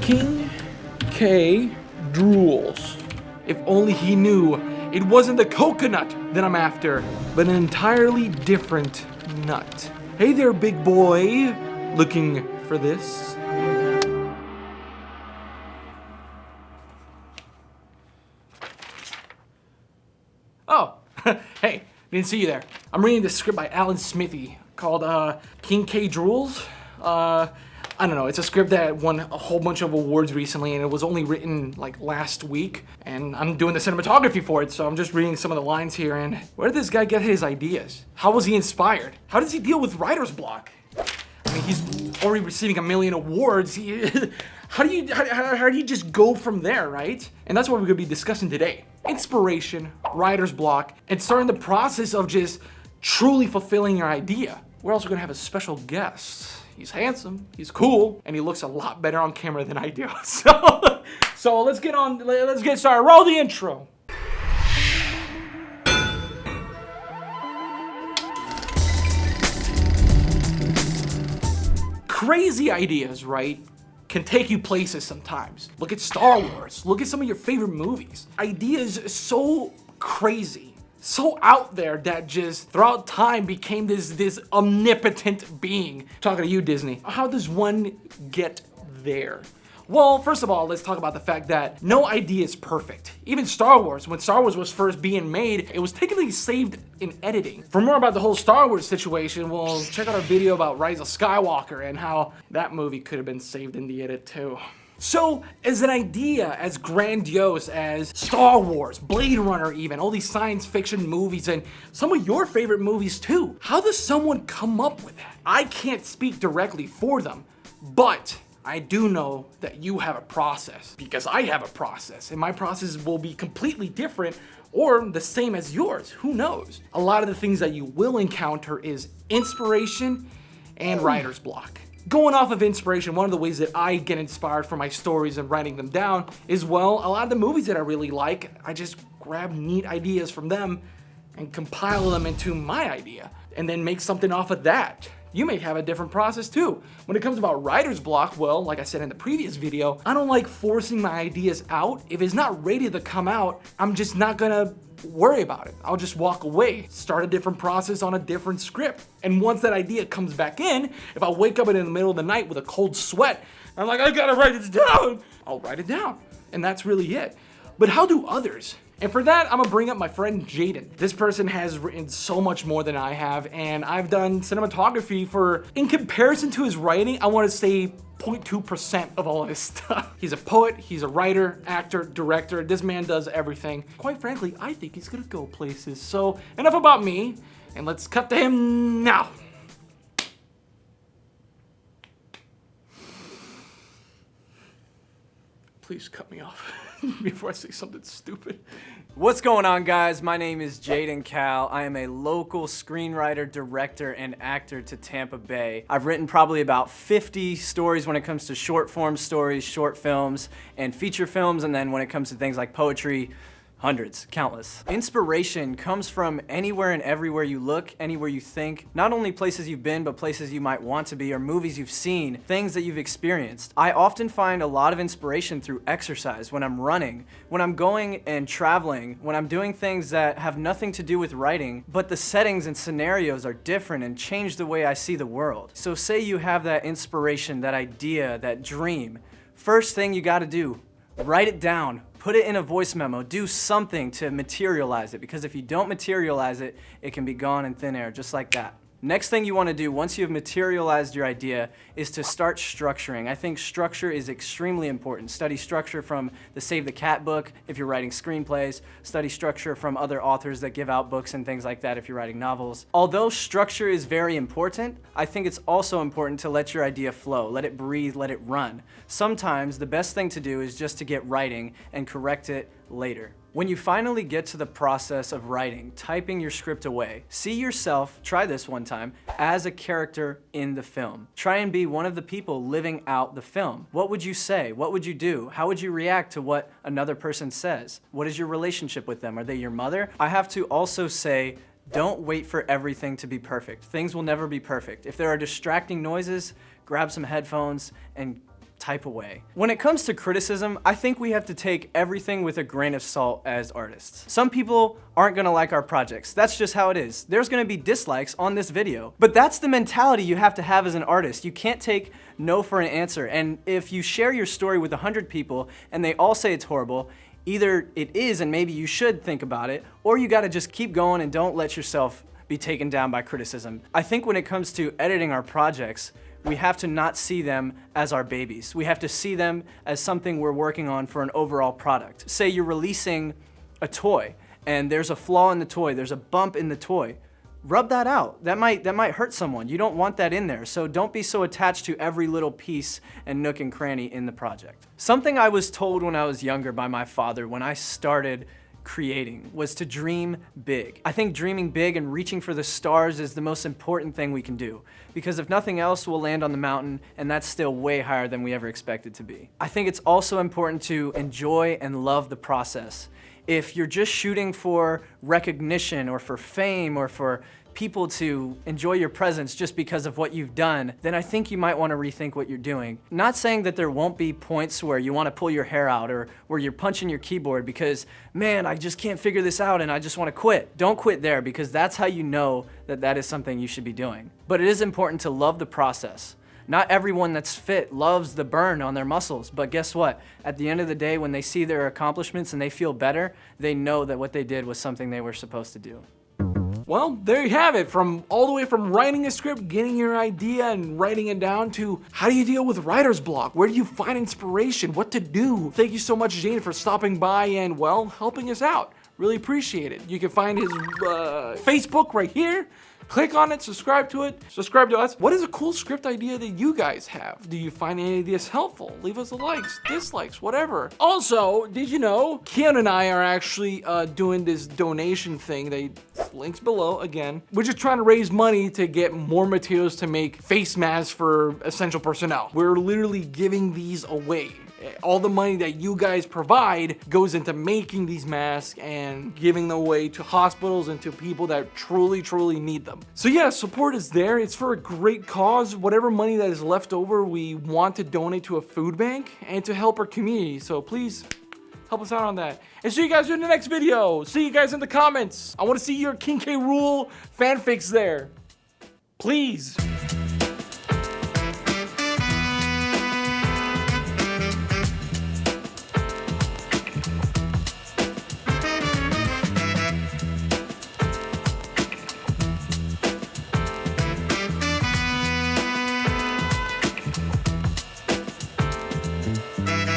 King K drools. If only he knew it wasn't the coconut that I'm after, but an entirely different nut. Hey there, big boy. Looking for this? Oh, hey, didn't see you there. I'm reading this script by Alan Smithy called King K drools. I don't know, it's a script that won a whole bunch of awards recently, and it was only written like last week, and I'm doing the cinematography for it, so I'm just reading some of the lines here. And where did this guy get his ideas? How was he inspired? How does he deal with writer's block? I mean, he's already receiving 1 million awards. How do you just go from there, right? And that's what we're gonna be discussing today. Inspiration, writer's block, and starting the process of just truly fulfilling your idea. We're also gonna have a special guest. He's handsome, he's cool, and he looks a lot better on camera than I do. So let's get started. Roll the intro. Crazy ideas, right, can take you places sometimes. Look at Star Wars. Look at some of your favorite movies. Ideas so crazy, so out there that just throughout time became this omnipotent being. Talking to you, Disney. How does one get there? Well, first of all, let's talk about the fact that no idea is perfect. Even Star Wars, when Star Wars was first being made, it was technically saved in editing. For more about the whole Star Wars situation, well, check out our video about Rise of Skywalker and how that movie could have been saved in the edit too. So, as an idea as grandiose as Star Wars, Blade Runner even, all these science fiction movies, and some of your favorite movies too, how does someone come up with that? I can't speak directly for them, but I do know that you have a process, because I have a process, and my process will be completely different or the same as yours, who knows? A lot of the things that you will encounter is inspiration and writer's block. Going off of inspiration, one of the ways that I get inspired for my stories and writing them down is, well, a lot of the movies that I really like, I just grab neat ideas from them and compile them into my idea and then make something off of that. You may have a different process too. When it comes about writer's block, well, like I said in the previous video, I don't like forcing my ideas out. If it's not ready to come out, I'm just not gonna worry about it. I'll just walk away, start a different process on a different script. And once that idea comes back in, if I wake up in the middle of the night with a cold sweat, I'm like, I gotta write this down, I'll write it down. And that's really it. But how do others? And for that, I'm gonna bring up my friend Jadon. This person has written so much more than I have, and I've done cinematography for, in comparison to his writing, I wanna say 0.2% of all of his stuff. He's a poet, he's a writer, actor, director. This man does everything. Quite frankly, I think he's gonna go places. So enough about me, and let's cut to him now. Please cut me off before I say something stupid. What's going on, guys? My name is Jadon Cal. I am a local screenwriter, director, and actor to Tampa Bay. I've written probably about 50 stories when it comes to short form stories, short films, and feature films, and then when it comes to things like poetry, hundreds, countless. Inspiration comes from anywhere and everywhere you look, anywhere you think. Not only places you've been, but places you might want to be, or movies you've seen, things that you've experienced. I often find a lot of inspiration through exercise, when I'm running, when I'm going and traveling, when I'm doing things that have nothing to do with writing, but the settings and scenarios are different and change the way I see the world. So say you have that inspiration, that idea, that dream. First thing you gotta do, write it down. Put it in a voice memo, do something to materialize it, because if you don't materialize it, it can be gone in thin air, just like that. Next thing you want to do once you've materialized your idea is to start structuring. I think structure is extremely important. Study structure from the Save the Cat book if you're writing screenplays. Study structure from other authors that give out books and things like that if you're writing novels. Although structure is very important, I think it's also important to let your idea flow. Let it breathe, let it run. Sometimes the best thing to do is just to get writing and correct it later. When you finally get to the process of writing, typing your script away, see yourself, try this one time, as a character in the film. Try and be one of the people living out the film. What would you say? What would you do? How would you react to what another person says? What is your relationship with them? Are they your mother? I have to also say, don't wait for everything to be perfect. Things will never be perfect. If there are distracting noises, grab some headphones and type of way. When it comes to criticism, I think we have to take everything with a grain of salt as artists. Some people aren't gonna like our projects. That's just how it is. There's gonna be dislikes on this video, but that's the mentality you have to have as an artist. You can't take no for an answer. And if you share your story with 100 people and they all say it's horrible, either it is and maybe you should think about it, or you gotta just keep going and don't let yourself be taken down by criticism. I think when it comes to editing our projects, we have to not see them as our babies. We have to see them as something we're working on for an overall product. Say you're releasing a toy and there's a flaw in the toy, there's a bump in the toy. Rub that out. That might hurt someone. You don't want that in there. So don't be so attached to every little piece and nook and cranny in the project. Something I was told when I was younger by my father when I started creating was to dream big. I think dreaming big and reaching for the stars is the most important thing we can do, because if nothing else, we'll land on the mountain, and that's still way higher than we ever expected to be. I think it's also important to enjoy and love the process. If you're just shooting for recognition or for fame or for people to enjoy your presence just because of what you've done, then I think you might want to rethink what you're doing. Not saying that there won't be points where you want to pull your hair out or where you're punching your keyboard because, man, I just can't figure this out and I just want to quit. Don't quit there, because that's how you know that that is something you should be doing. But it is important to love the process. Not everyone that's fit loves the burn on their muscles, but guess what? At the end of the day, when they see their accomplishments and they feel better, they know that what they did was something they were supposed to do. Well, there you have it. From all the way from writing a script, getting your idea and writing it down, to how do you deal with writer's block? Where do you find inspiration? What to do? Thank you so much, Jadon, for stopping by and, well, helping us out. Really appreciate it. You can find his Facebook right here. Click on it, subscribe to it, subscribe to us. What is a cool script idea that you guys have? Do you find any of this helpful? Leave us a likes, dislikes, whatever. Also, did you know, Keanu and I are actually doing this donation thing. Links below again. We're just trying to raise money to get more materials to make face masks for essential personnel. We're literally giving these away. All the money that you guys provide goes into making these masks and giving them away to hospitals and to people that truly need them. So yeah, support is there. It's for a great cause. Whatever money that is left over, we want to donate to a food bank and to help our community. So please help us out on that. And see you guys in the next video. See you guys in the comments. I want to see your King K. Rool fanfics there. Please.